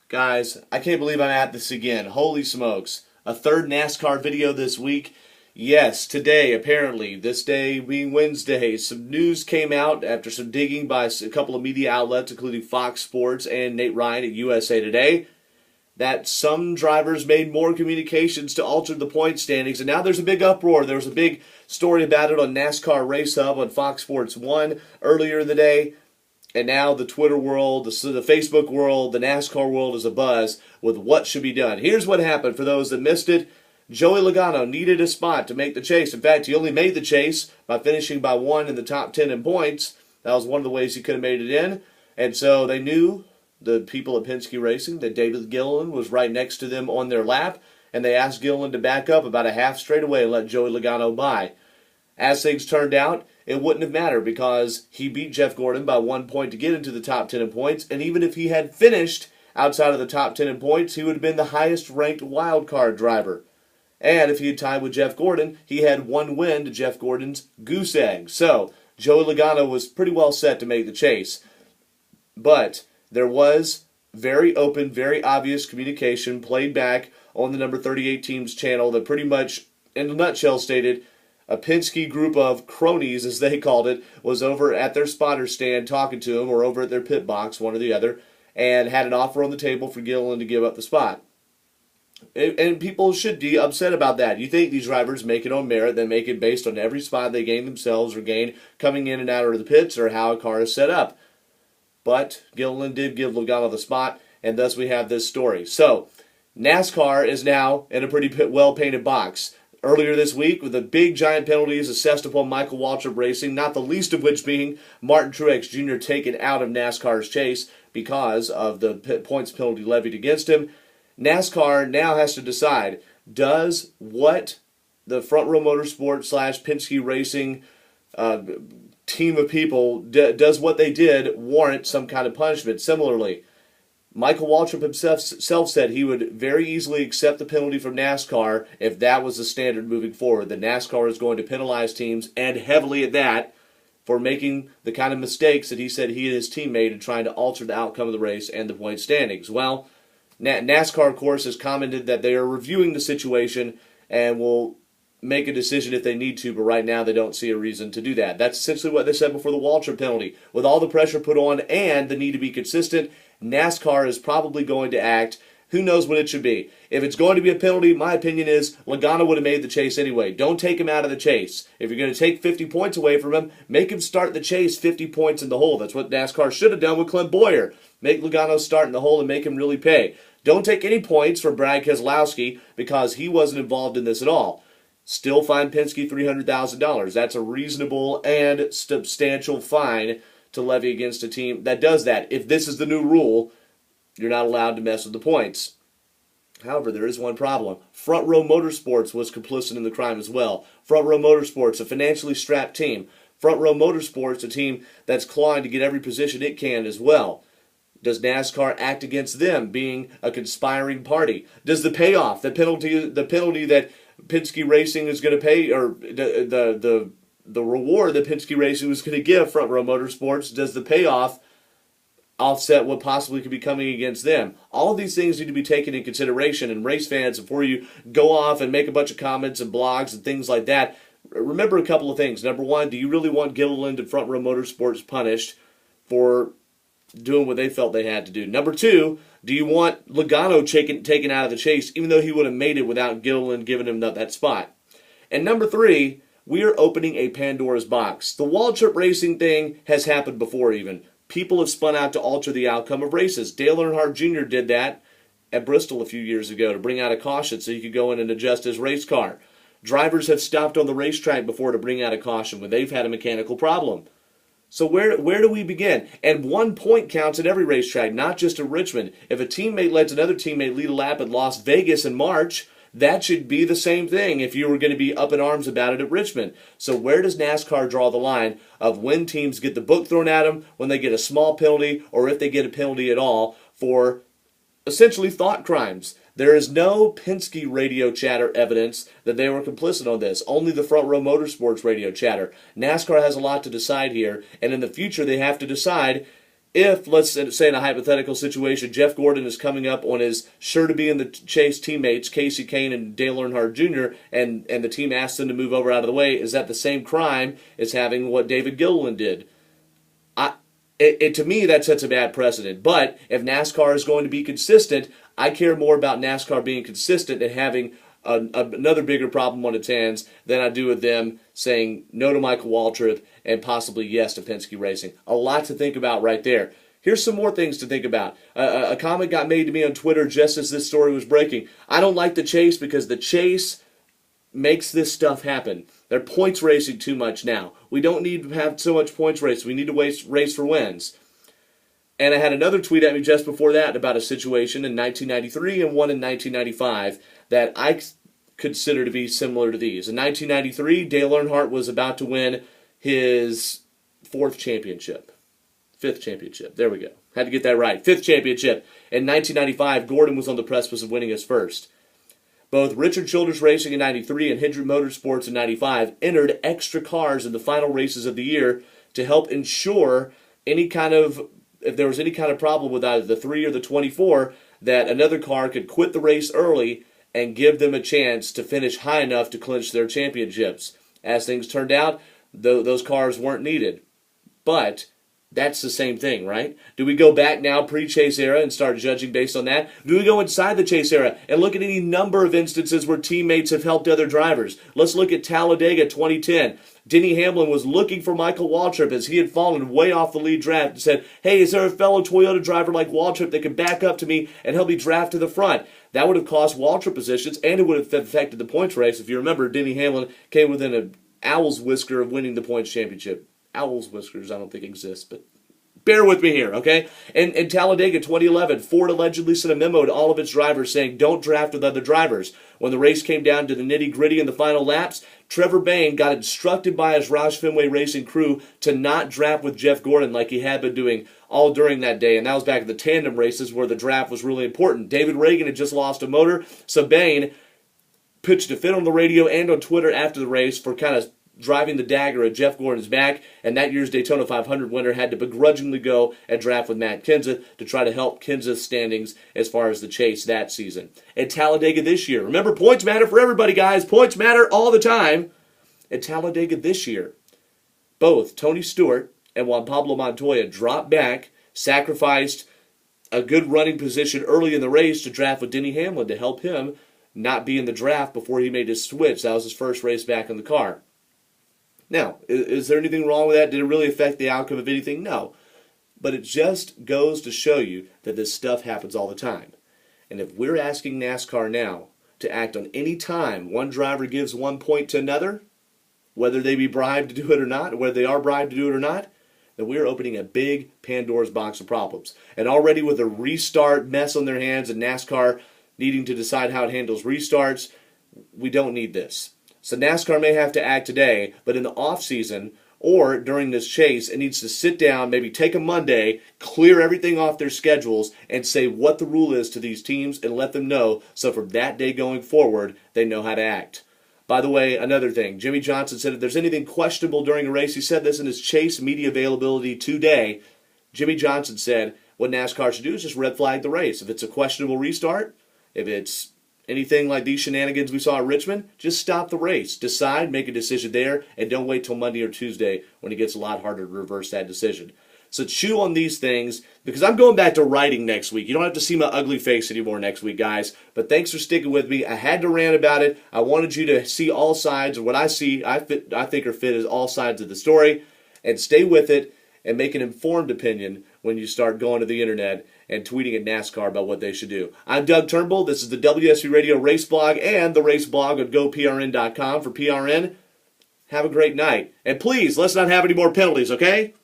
Guys, I can't believe I'm at this again. Holy smokes. A third NASCAR video this week. Yes, today, apparently, this day being Wednesday, some news came out after some digging by a couple of media outlets, including Fox Sports and Nate Ryan at USA Today, that some drivers made more communications to alter the point standings, and now there's a big uproar. There was a big story about it on NASCAR Race Hub on Fox Sports 1 earlier in the day, and now the Twitter world, the Facebook world, the NASCAR world is abuzz with what should be done. Here's what happened for those that missed it. Joey Logano needed a spot to make the chase. In fact, he only made the chase by finishing by one in the top 10 in points. That was one of the ways he could have made it in, and so they knew, the people at Penske Racing, that David Gilliland was right next to them on their lap, and they asked Gilliland to back up about a half straightaway and let Joey Logano by. As things turned out, it wouldn't have mattered because he beat Jeff Gordon by 1 point to get into the top 10 in points, and even if he had finished outside of the top 10 in points, he would have been the highest-ranked wildcard driver. And if he had tied with Jeff Gordon, he had one win to Jeff Gordon's goose egg. So, Joey Logano was pretty well set to make the chase. But there was very open, very obvious communication played back on the number 38 team's channel that pretty much, in a nutshell, stated a Penske group of cronies, as they called it, was over at their spotter stand talking to him, or over at their pit box, one or the other, and had an offer on the table for Gilliland to give up the spot. And people should be upset about that. You think these drivers make it on merit, they make it based on every spot they gain themselves or gain coming in and out of the pits or how a car is set up. But Gilliland did give Logano the spot, and thus we have this story. So, NASCAR is now in a pretty well-painted box. Earlier this week, with the big giant penalties assessed upon Michael Waltrip Racing, not the least of which being Martin Truex Jr. taken out of NASCAR's chase because of the points penalty levied against him, NASCAR now has to decide, does what the Front Row Motorsports / Penske Racing team of people, does what they did warrant some kind of punishment? Similarly, Michael Waltrip himself said he would very easily accept the penalty from NASCAR if that was the standard moving forward. That NASCAR is going to penalize teams, and heavily at that, for making the kind of mistakes that he said he and his team made in trying to alter the outcome of the race and the point standings. Well, NASCAR, of course, has commented that they are reviewing the situation and will make a decision if they need to, but right now they don't see a reason to do that. That's essentially what they said before the Waltrip penalty. With all the pressure put on and the need to be consistent, NASCAR is probably going to act. Who knows what it should be? If it's going to be a penalty, my opinion is Logano would have made the chase anyway. Don't take him out of the chase. If you're going to take 50 points away from him, make him start the chase 50 points in the hole. That's what NASCAR should have done with Clint Boyer. Make Logano start in the hole and make him really pay. Don't take any points from Brad Keselowski because he wasn't involved in this at all. Still fine Penske $300,000. That's a reasonable and substantial fine to levy against a team that does that. If this is the new rule, you're not allowed to mess with the points. However, there is one problem. Front Row Motorsports was complicit in the crime as well. Front Row Motorsports, a financially strapped team. Front Row Motorsports, a team that's clawing to get every position it can as well. Does NASCAR act against them being a conspiring party? Does the payoff, the penalty that Penske Racing is going to pay, or the reward that Penske Racing was going to give Front Row Motorsports, does the payoff offset what possibly could be coming against them? All of these things need to be taken in consideration, and race fans, before you go off and make a bunch of comments and blogs and things like that, remember a couple of things. Number one, do you really want Gilliland and Front Row Motorsports punished for doing what they felt they had to do? Number two, do you want Logano taken out of the chase, even though he would have made it without Gilliland giving him that spot? And number three, we are opening a Pandora's box. The Waltrip Racing thing has happened before even. People have spun out to alter the outcome of races. Dale Earnhardt Jr. did that at Bristol a few years ago to bring out a caution so he could go in and adjust his race car. Drivers have stopped on the racetrack before to bring out a caution when they've had a mechanical problem. So where do we begin? And 1 point counts at every racetrack, not just at Richmond. If a teammate lets another teammate lead a lap at Las Vegas in March, that should be the same thing if you were going to be up in arms about it at Richmond. So where does NASCAR draw the line of when teams get the book thrown at them, when they get a small penalty, or if they get a penalty at all for essentially thought crimes? There is no Penske radio chatter evidence that they were complicit on this. Only the Front Row Motorsports radio chatter. NASCAR has a lot to decide here, and in the future they have to decide, if, let's say in a hypothetical situation, Jeff Gordon is coming up on his sure-to-be-in-the-chase teammates, Casey Kane and Dale Earnhardt Jr., and the team asks them to move over out of the way, is that the same crime as having what David Gilliland did? To me, that sets a bad precedent. But if NASCAR is going to be consistent, I care more about NASCAR being consistent and having another bigger problem on its hands than I do with them saying no to Michael Waltrip and possibly yes to Penske Racing. A lot to think about right there. Here's some more things to think about. A comment got made to me on Twitter just as this story was breaking. I don't like the chase because the chase makes this stuff happen. They're points racing too much now. We don't need to have so much points racing. We need to race for wins. And I had another tweet at me just before that about a situation in 1993 and one in 1995 that I consider to be similar to these. In 1993, Dale Earnhardt was about to win his fifth championship. There we go. Had to get that right. Fifth championship. In 1995, Gordon was on the precipice of winning his first. Both Richard Childress Racing in 93 and Hendrick Motorsports in 95 entered extra cars in the final races of the year to help ensure if there was any kind of problem with either the 3 or the 24, that another car could quit the race early and give them a chance to finish high enough to clinch their championships. As things turned out, those cars weren't needed. But that's the same thing, right? Do we go back now pre-chase era and start judging based on that? Do we go inside the chase era and look at any number of instances where teammates have helped other drivers? Let's look at Talladega 2010. Denny Hamlin was looking for Michael Waltrip as he had fallen way off the lead draft and said, hey, is there a fellow Toyota driver like Waltrip that can back up to me and help me draft to the front? That would have cost Waltrip positions, and it would have affected the points race. If you remember, Denny Hamlin came within an owl's whisker of winning the points championship. Owl's whiskers I don't think exist, but bear with me here, okay? In Talladega 2011, Ford allegedly sent a memo to all of its drivers saying, don't draft with other drivers. When the race came down to the nitty-gritty in the final laps, Trevor Bayne got instructed by his Roush Fenway Racing crew to not draft with Jeff Gordon like he had been doing all during that day, and that was back in the tandem races where the draft was really important. David Reagan had just lost a motor, so Bayne pitched a fit on the radio and on Twitter after the race for kind of driving the dagger at Jeff Gordon's back, and that year's Daytona 500 winner had to begrudgingly go and draft with Matt Kenseth to try to help Kenseth's standings as far as the chase that season. At Talladega this year, remember, points matter for everybody, guys. Points matter all the time. At Talladega this year, both Tony Stewart and Juan Pablo Montoya dropped back, sacrificed a good running position early in the race to draft with Denny Hamlin to help him not be in the draft before he made his switch. That was his first race back in the car. Now, is there anything wrong with that? Did it really affect the outcome of anything? No. But it just goes to show you that this stuff happens all the time. And if we're asking NASCAR now to act on any time one driver gives 1 point to another, whether they be bribed to do it or not, or whether they are bribed to do it or not, then we're opening a big Pandora's box of problems. And already with a restart mess on their hands and NASCAR needing to decide how it handles restarts, we don't need this. So NASCAR may have to act today, but in the off-season or during this chase, it needs to sit down, maybe take a Monday, clear everything off their schedules, and say what the rule is to these teams and let them know so from that day going forward, they know how to act. By the way, another thing, Jimmy Johnson said if there's anything questionable during a race, he said this in his Chase media availability today, Jimmy Johnson said what NASCAR should do is just red flag the race. If it's a questionable restart, if it's anything like these shenanigans we saw at Richmond, just stop the race. Decide, make a decision there, and don't wait till Monday or Tuesday when it gets a lot harder to reverse that decision. So chew on these things, because I'm going back to writing next week. You don't have to see my ugly face anymore next week, guys. But thanks for sticking with me. I had to rant about it. I wanted you to see all sides, or what I see, I think are fit as all sides of the story, and stay with it and make an informed opinion when you start going to the internet and tweeting at NASCAR about what they should do. I'm Doug Turnbull. This is the WSB Radio Race Blog and the Race Blog at GoPRN.com for PRN. Have a great night. And please, let's not have any more penalties, okay?